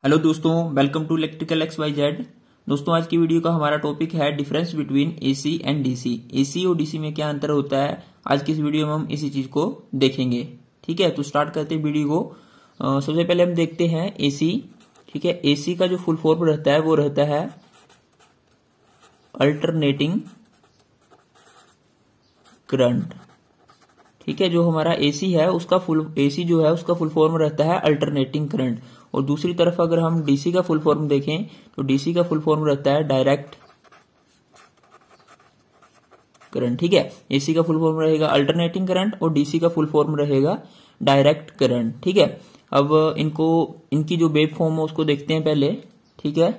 Hello दोस्तों, welcome to electrical XYZ। दोस्तों, आज की वीडियो का हमारा टॉपिक है difference between AC and DC. AC और डीसी में क्या अंतर होता है, आज की इस वीडियो में हम इसी चीज को देखेंगे। ठीक है, तो स्टार्ट करते हैं वीडियो को। सबसे पहले हम देखते हैं एसी। ठीक है, एसी का जो फुल फॉर्म रहता है वो रहता है अल्टरनेटिंग करंट। ठीक है, जो हमारा एसी है उसका फुल फॉर्म रहता है अल्टरनेटिंग करंट। और दूसरी तरफ अगर हम डीसी का फुल फॉर्म देखें तो डीसी का फुल फॉर्म रहता है डायरेक्ट करंट। ठीक है, एसी का फुल फॉर्म रहेगा अल्टरनेटिंग करंट और डीसी का फुल फॉर्म रहेगा डायरेक्ट करंट। ठीक है, अब इनकी जो वेव फॉर्म है उसको देखते हैं पहले। ठीक है,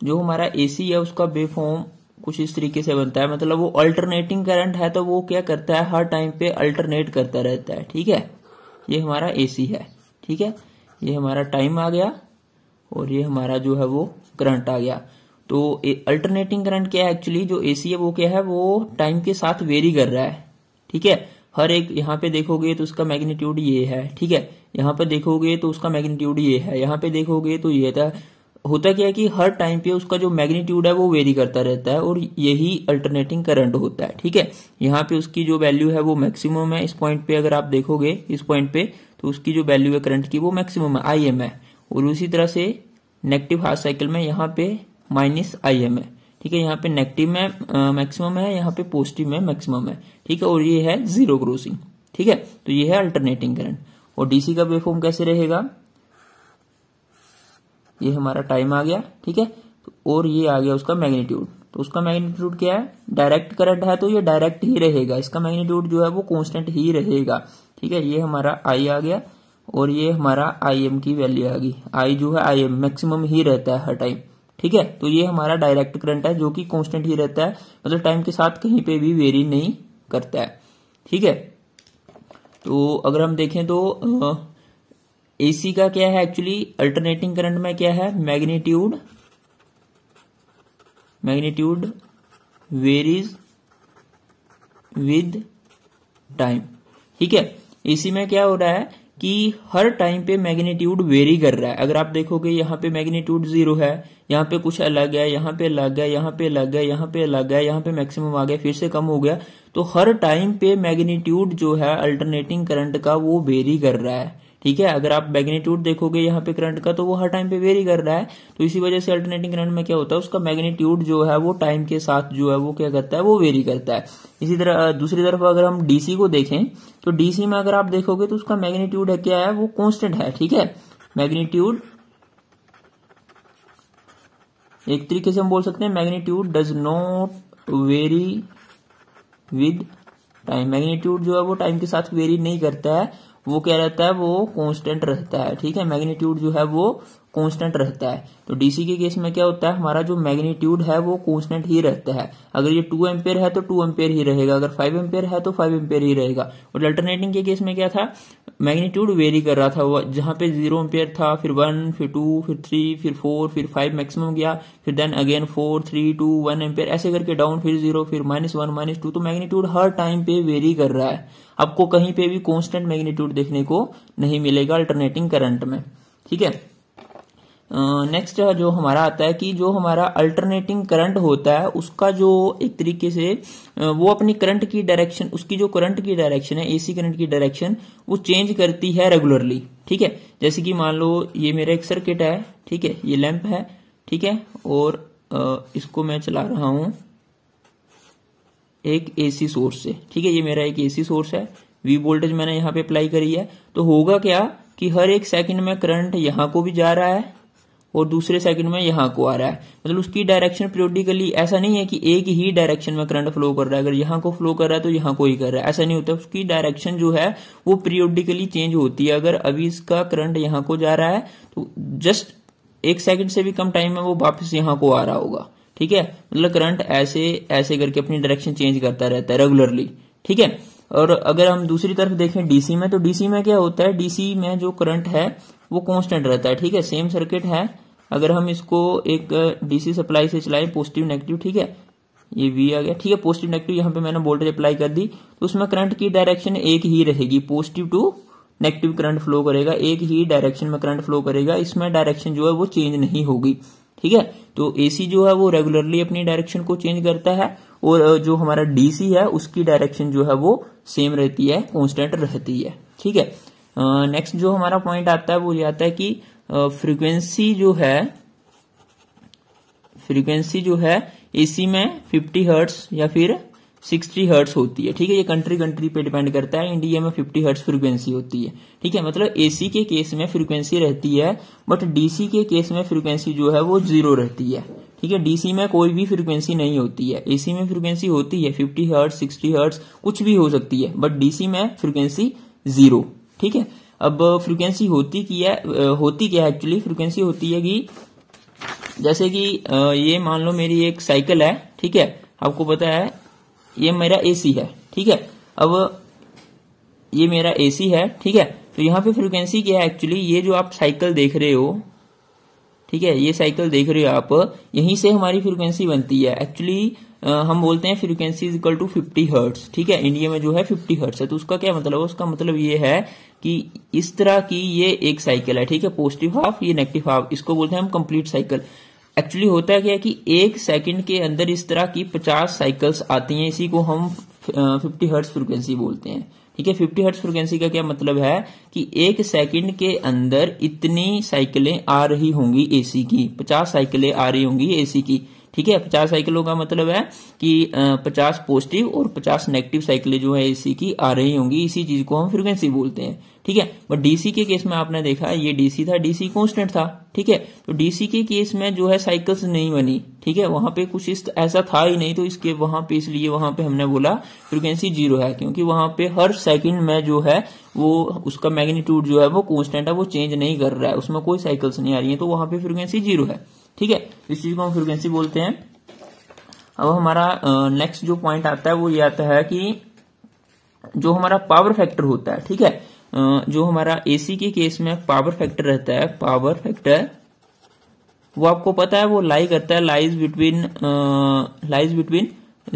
जो हमारा एसी है उसका वेव फॉर्म कुछ इस तरीके से बनता है, मतलब वो अल्टरनेटिंग करंट है तो वो क्या करता है, हर टाइम पे अल्टरनेट करता रहता है। ठीक है, ये हमारा एसी है। ठीक है, ये हमारा टाइम आ गया और ये हमारा जो है वो करंट आ गया। तो अल्टरनेटिंग करंट क्या है, एक्चुअली जो एसी है वो क्या है, वो टाइम के साथ वेरी कर रहा है। ठीक है, हर एक यहाँ पे देखोगे तो उसका मैग्नीट्यूड ये है। ठीक है, यहाँ पे देखोगे तो उसका मैग्नीट्यूड ये है, यहाँ पे देखोगे तो ये था। होता क्या है कि हर टाइम पे उसका जो मैग्नीट्यूड है वो वेरी करता रहता है और यही अल्टरनेटिंग करंट होता है। ठीक है, यहाँ पे उसकी जो वैल्यू है वो मैक्सिमम है। इस पॉइंट पे अगर आप देखोगे इस पॉइंट पे तो उसकी जो वैल्यू है करंट की वो मैक्सिमम है, IM है। और उसी तरह से नेगेटिव हाफ साइकिल में यहाँ पे -IM है। ठीक है, यहाँ पे नेगेटिव में मैक्सिमम है, यहाँ पे पॉजिटिव में मैक्सिमम है। ठीक है, और ये है जीरो क्रॉसिंग। ठीक है, तो ये है अल्टरनेटिंग करंट। और डीसी का वेवफॉर्म कैसे रहेगा, ये हमारा टाइम आ गया। ठीक है, और ये आ गया उसका मैग्नीट्यूड। तो उसका मैग्नीट्यूड क्या है, डायरेक्ट करंट है तो ये डायरेक्ट ही रहेगा, इसका मैग्नीट्यूड जो है वो कांस्टेंट ही रहेगा। ठीक है, ये हमारा I आ गया और ये हमारा IM की वैल्यू आ गई। I जो है IM मैक्सिमम ही रहता है हर टाइम। ठीक है, तो ये हमारा डायरेक्ट करंट है जो कि कांस्टेंट ही रहता है, मतलब टाइम के साथ कहीं पे भी वेरी नहीं करता है। ठीक है, तो अगर हम देखें तो एसी का क्या है, एक्चुअली अल्टरनेटिंग करंट में क्या है, मैग्नीट्यूड वेरीज विद टाइम। ठीक है, एसी में क्या हो रहा है कि हर टाइम पे मैग्नीट्यूड वेरी कर रहा है। अगर आप देखोगे यहाँ पे मैग्नीट्यूड 0 है, यहाँ पे कुछ अलग है, यहाँ पे अलग है, यहाँ पे अलग है, यहाँ पे अलग है, यहाँ पे मैक्सिमम आ गया, फिर से कम हो गया। तो हर टाइम पे मैग्नीट्यूड जो है अल्टरनेटिंग करंट का वो वेरी कर रहा है। ठीक है, अगर आप मैग्नीट्यूड देखोगे यहाँ पे करंट का तो वो हर टाइम पे वेरी कर रहा है। तो इसी वजह से अल्टरनेटिंग करंट में क्या होता है, उसका मैग्नीट्यूड जो है वो टाइम के साथ जो है वो क्या करता है, वो वेरी करता है। इसी तरह दूसरी तरफ अगर हम डीसी को देखें तो डीसी में अगर आप देखोगे तो उसका मैग्नीट्यूड है क्या है, वो कांस्टेंट है। ठीक है, मैग्नीट्यूड एक तरीके से हम बोल सकते हैं magnitude does not very with time. Magnitude जो है वो टाइम के साथ वेरी नहीं करता है, वो क्या रहता है, वो कांस्टेंट रहता है। ठीक है, मैग्नीट्यूड जो है वो कांस्टेंट रहता है। तो डीसी के केस में क्या होता है, हमारा जो मैग्नीट्यूड है वो कांस्टेंट ही रहता है। अगर ये 2 एम्पेयर है तो 2 एम्पेयर ही रहेगा, अगर 5 एम्पेयर है तो 5 एम्पेयर ही रहेगा। और अल्टरनेटिंग के केस में क्या था, मैग्नीट्यूड वेरी कर रहा था, जहां पे 0 एम्पेयर था, फिर 1, फिर 2, फिर 3, फिर 4, फिर 5 मैक्सिमम गया, फिर देन अगेन 4, 3, 2, 1 एम्पेयर, ऐसे करके डाउन, फिर 0, फिर -1, -2। तो मैग्नीट्यूड हर टाइम पे वेरी कर रहा है, आपको कहीं पे भी कांस्टेंट मैग्नीट्यूड देखने को नहीं मिलेगा अल्टरनेटिंग करंट में। ठीक है, नेक्स्ट जो हमारा आता है कि जो हमारा अल्टरनेटिंग करंट होता है उसका जो एक तरीके से वो अपनी करंट की डायरेक्शन, उसकी जो करंट की डायरेक्शन है, एसी करंट की डायरेक्शन वो चेंज करती है रेगुलरली। ठीक है, जैसे कि मान लो ये मेरा एक सर्किट है। ठीक है, ये लैंप है। ठीक है, और इसको मैं चला रहा हूं एक एसी सोर्स से। ठीक है, ये मेरा एक एसी सोर्स है, V वोल्टेज मैंने यहाँ पे अप्लाई करी है। तो होगा क्या कि हर एक सेकंड में करंट यहाँ को भी जा रहा है और दूसरे सेकंड में यहाँ को आ रहा है, मतलब उसकी डायरेक्शन पीरियोडिकली, ऐसा नहीं है कि एक ही डायरेक्शन में करंट फ्लो कर रहा है, अगर यहाँ को फ्लो कर रहा है तो यहाँ को ही कर रहा है, ऐसा नहीं होता। उसकी डायरेक्शन जो है वो पीरियोडिकली चेंज होती है। अगर अभी इसका करंट यहाँ को जा रहा है तो जस्ट 1 सेकंड से भी कम टाइम में वो वापस यहाँ को आ रहा होगा। ठीक है, मतलब करंट ऐसे ऐसे करके अपनी डायरेक्शन चेंज करता रहता है रेगुलरली। ठीक है, और अगर हम दूसरी तरफ देखें डीसी में, तो डीसी में क्या होता है, डीसी में जो करंट है वो कांस्टेंट रहता है। ठीक है, सेम सर्किट है, अगर हम इसको एक डीसी सप्लाई से चलाएं, पॉजिटिव नेगेटिव। ठीक है, ये V आ गया। ठीक है, पॉजिटिव नेगेटिव यहाँ पे मैंने वोल्टेज अप्लाई कर दी तो उसमें करंट की डायरेक्शन एक ही रहेगी, positive to negative current flow करेगा, एक ही डायरेक्शन में करंट फ्लो करेगा, इसमें डायरेक्शन जो है वो चेंज नहीं होगी। ठीक है, तो एसी जो है वो रेगुलरली अपनी डायरेक्शन को चेंज करता है और जो हमारा डीसी है उसकी डायरेक्शन जो है वो सेम रहती है, कांस्टेंट रहती है। ठीक है, नेक्स्ट जो हमारा पॉइंट आता है वो ये आता है कि फ्रीक्वेंसी जो है एसी में 50 हर्ट्ज या फिर 60 हर्ट्ज होती है। ठीक है, ये कंट्री पे डिपेंड करता है। इंडिया में 50 हर्ट्ज फ्रीक्वेंसी होती है। ठीक है, मतलब एसी के केस में फ्रीक्वेंसी रहती है, बट डीसी के केस में फ्रीक्वेंसी जो है वो 0 रहती है। ठीक है, डीसी में कोई भी फ्रीक्वेंसी नहीं होती है, एसी में फ्रीक्वेंसी होती है 50 हर्ट्ज, 60 हर्ट्ज कुछ भी हो सकती है, बट डीसी में फ्रीक्वेंसी 0। ठीक है, अब फ्रीक्वेंसी होती क्या है एक्चुअली? फ्रीक्वेंसी होती है कि जैसे कि ये मान लो मेरी एक साइकिल है। ठीक है, आपको पता है ये मेरा एसी है। ठीक है, अब ये मेरा एसी है। ठीक है, तो यहाँ पे फ्रीक्वेंसी क्या है एक्चुअली? ये जो आप साइकिल देख रहे हो, ठीक है, ये साइकिल देख रहे हो आप, यहीं से हमारी फ्रीक्वेंसी बनती है। एक्चुअली हम बोलते हैं frequency is equal to 50 hertz. ठीक है, इंडिया में जो है 50 हर्ट्ज है। तो उसका क्या मतलब है? उसका मतलब ये है कि इस तरह की ये एक साइकिल है। ठीक है, पॉजिटिव हाफ, ये नेगेटिव हाफ, इसको बोलते हैं हम कंप्लीट साइकिल। एक्चुअली होता है क्या कि एक सेकंड के अंदर इस तरह की 50 साइकिल्स आती हैं, इसी को हम 50 हर्ट्ज फ्रीक्वेंसी बोलते हैं। ठीक है, 50 हर्ट्ज फ्रीक्वेंसी का क्या मतलब है कि एक सेकंड के अंदर इतनी साइकिलें आ रही होंगी एसी की, 50 साइकिलें आ रही होंगी एसी की। ठीक है, 50 साइकिलों का मतलब है कि 50 पॉजिटिव और 50 नेगेटिव साइकिलें जो है एसी की आ रही होंगी, इसी चीज को हम फ्रीक्वेंसी बोलते हैं। ठीक है, बट डीसी के केस में आपने देखा ये डीसी था, डीसी कांस्टेंट था। ठीक है, तो डीसी के केस में जो है साइकिल्स नहीं बनी। ठीक है, वहां पे कुछ ऐसा था ही नहीं, तो इसके वहां पे इसलिए वहां पे हमने बोला फ्रीक्वेंसी 0 है, क्योंकि वहां पे हर सेकंड में जो है वो उसका मैग्नीट्यूड जो है वो कांस्टेंट है, वो चेंज नहीं कर रहा है, उसमें कोई साइकिल्स नहीं आ रही है, तो वहां पे फ्रीक्वेंसी 0 है। ठीक है, इस चीज को हम फ्रीक्वेंसी बोलते हैं। अब हमारा नेक्स्ट जो पॉइंट आता है वो ये आता है कि जो हमारा पावर फैक्टर होता है। ठीक है, जो हमारा एसी के केस में पावर फैक्टर रहता है, पावर फैक्टर वो आपको पता है वो लाइज बिटवीन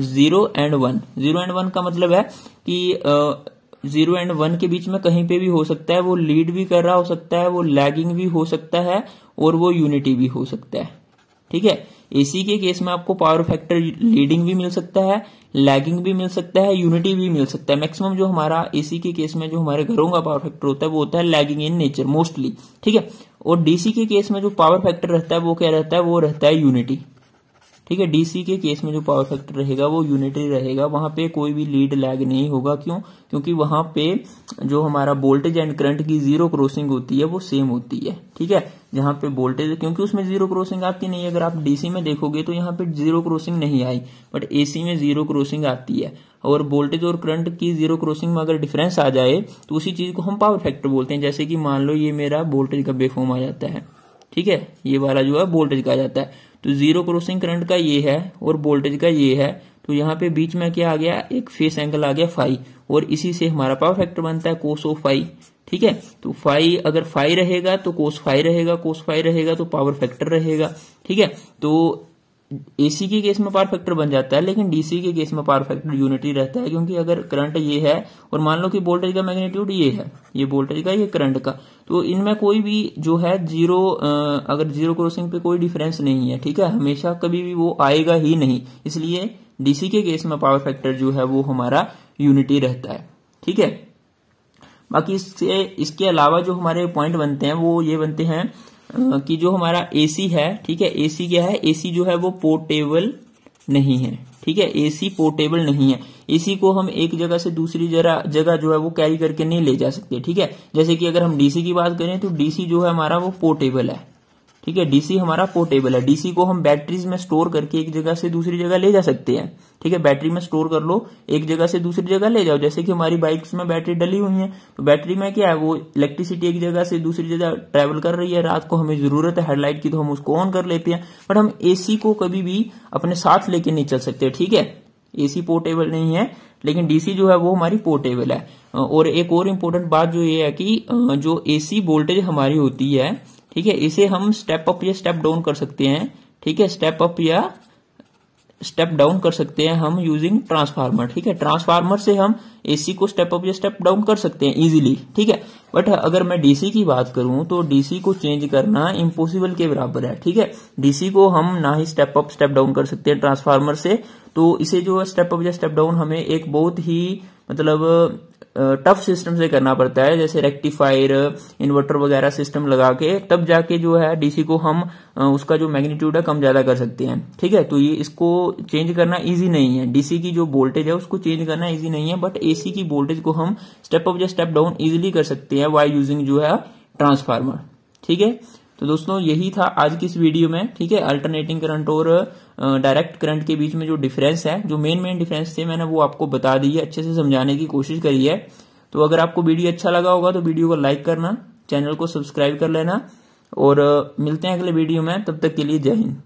0 and 1। 0 and 1 का मतलब है कि 0 and 1 के बीच में कहीं पे भी हो सकता है, वो लीड भी कर रहा हो सकता है, वो लैगिंग भी हो सकता है और वो यूनिटी भी हो सकता है। ठीक है, एसी के केस में आपको पावर फैक्टर लीडिंग भी मिल सकता है, लैगिंग भी मिल सकता है, यूनिटी भी मिल सकता है। मैक्सिमम जो हमारा एसी के केस में जो हमारे घरों का पावर फैक्टर होता है वो होता है लैगिंग इन नेचर मोस्टली। ठीक है, और डीसी के केस में जो पावर फैक्टर रहता है वो क्या रहता है? वो रहता है यूनिटी। ठीक है, डीसी के केस में जो पावर फैक्टर रहेगा वो यूनिटी रहेगा, वहां पे कोई भी लीड लैग नहीं होगा। क्यों? क्योंकि वहां पे जो हमारा वोल्टेज एंड करंट की 0 क्रॉसिंग होती है वो सेम होती है। ठीक है, जहां पे वोल्टेज, क्योंकि उसमें 0 क्रॉसिंग आती नहीं है। अगर आप डीसी में देखोगे तो यहाँ पे 0 क्रॉसिंग नहीं आई, बट एसी में 0 क्रॉसिंग आती है। और वोल्टेज और करंट की 0 क्रॉसिंग में अगर डिफरेंस आ जाए तो उसी चीज को हम पावर फैक्टर बोलते हैं। जैसे कि मान लो ये मेरा वोल्टेज का वेवफॉर्म आ जाता है। ठीक है, ये वाला जो है वोल्टेज का आ जाता है, तो 0 क्रॉसिंग करंट का ये है और वोल्टेज का ये है, तो यहाँ पे बीच में क्या आ गया? एक फेस एंगल आ गया फाई, और इसी से हमारा पावर फैक्टर बनता है कोस ऑफ फाई। ठीक है, तो फाई अगर फाई रहेगा तो कोस फाई रहेगा, कोस फाई रहेगा तो पावर फैक्टर रहेगा। ठीक है, तो एसी के केस में पावर फैक्टर बन जाता है, लेकिन डीसी के केस में पावर फैक्टर यूनिटी रहता है, क्योंकि अगर करंट ये है और मान लो कि वोल्टेज का मैग्नीट्यूड ये है, ये वोल्टेज का, ये करंट का, तो इनमें कोई भी जो है अगर 0 क्रॉसिंग पे कोई डिफरेंस नहीं है। ठीक है, हमेशा कभी भी वो आएगा ही नहीं, इसलिए डीसी के केस में पावर फैक्टर जो है वो हमारा यूनिटी रहता है। ठीक है, बाकी इसके अलावा जो हमारे पॉइंट बनते हैं वो ये बनते हैं कि जो हमारा एसी है, ठीक है, एसी क्या है? एसी जो है वो पोर्टेबल नहीं है। ठीक है, एसी पोर्टेबल नहीं है। एसी को हम एक जगह से दूसरी जगह जो है वो कैरी करके नहीं ले जा सकते। ठीक है, जैसे कि अगर हम डीसी की बात करें तो डीसी जो है हमारा वो पोर्टेबल है। ठीक है, डीसी हमारा पोर्टेबल है। डीसी को हम बैटरीज में स्टोर करके एक जगह से दूसरी जगह ले जा सकते हैं। ठीक है, बैटरी में स्टोर कर लो, एक जगह से दूसरी जगह ले जाओ। जैसे कि हमारी बाइक्स में बैटरी डली हुई है, तो बैटरी में क्या है? वो इलेक्ट्रिसिटी एक जगह से दूसरी जगह ट्रेवल कर रही है, रात को हमें जरूरत है हेडलाइट की तो हम उसको ऑन कर लेते हैं, बट हम एसी को कभी भी अपने साथ लेके नहीं चल सकते। ठीक है, एसी पोर्टेबल नहीं है, लेकिन डीसी जो है वो हमारी पोर्टेबल है। और एक और इम्पोर्टेंट बात जो ये है कि जो एसी वोल्टेज हमारी होती है, ठीक है, इसे हम स्टेप अप या स्टेप डाउन कर सकते हैं। ठीक है, स्टेप अप या स्टेप डाउन कर सकते हैं हम यूजिंग ट्रांसफार्मर। ठीक है, ट्रांसफार्मर से हम एसी को स्टेप अप या स्टेप डाउन कर सकते हैं इजीली। ठीक है, बट अगर मैं डीसी की बात करूं तो डीसी को चेंज करना इम्पॉसिबल के बराबर है। ठीक है, डीसी को हम ना ही स्टेप अप स्टेप डाउन कर सकते हैं ट्रांसफार्मर से, तो इसे जो स्टेप अप या स्टेप डाउन हमें एक बहुत ही मतलब टफ सिस्टम से करना पड़ता है, जैसे रेक्टिफायर, इन्वर्टर वगैरह सिस्टम लगा के, तब जाके जो है डीसी को हम उसका जो मैग्नीट्यूड है कम ज्यादा कर सकते हैं। ठीक है, तो ये इसको चेंज करना इजी नहीं है, डीसी की जो वोल्टेज है उसको चेंज करना इजी नहीं है, बट एसी की वोल्टेज को हम स्टेप अप या स्टेप डाउन इजीली कर सकते हैं बाय यूजिंग जो है ट्रांसफार्मर। ठीक है, तो दोस्तों यही था आज की इस वीडियो में। ठीक है, अल्टरनेटिंग करंट और डायरेक्ट करंट के बीच में जो डिफरेंस है, जो मेन डिफरेंस थे, मैंने वो आपको बता दी है, अच्छे से समझाने की कोशिश करी है। तो अगर आपको वीडियो अच्छा लगा होगा तो वीडियो को लाइक करना, चैनल को सब्सक्राइब कर लेना, और मिलते हैं अगले वीडियो में। तब तक के लिए जय हिंद।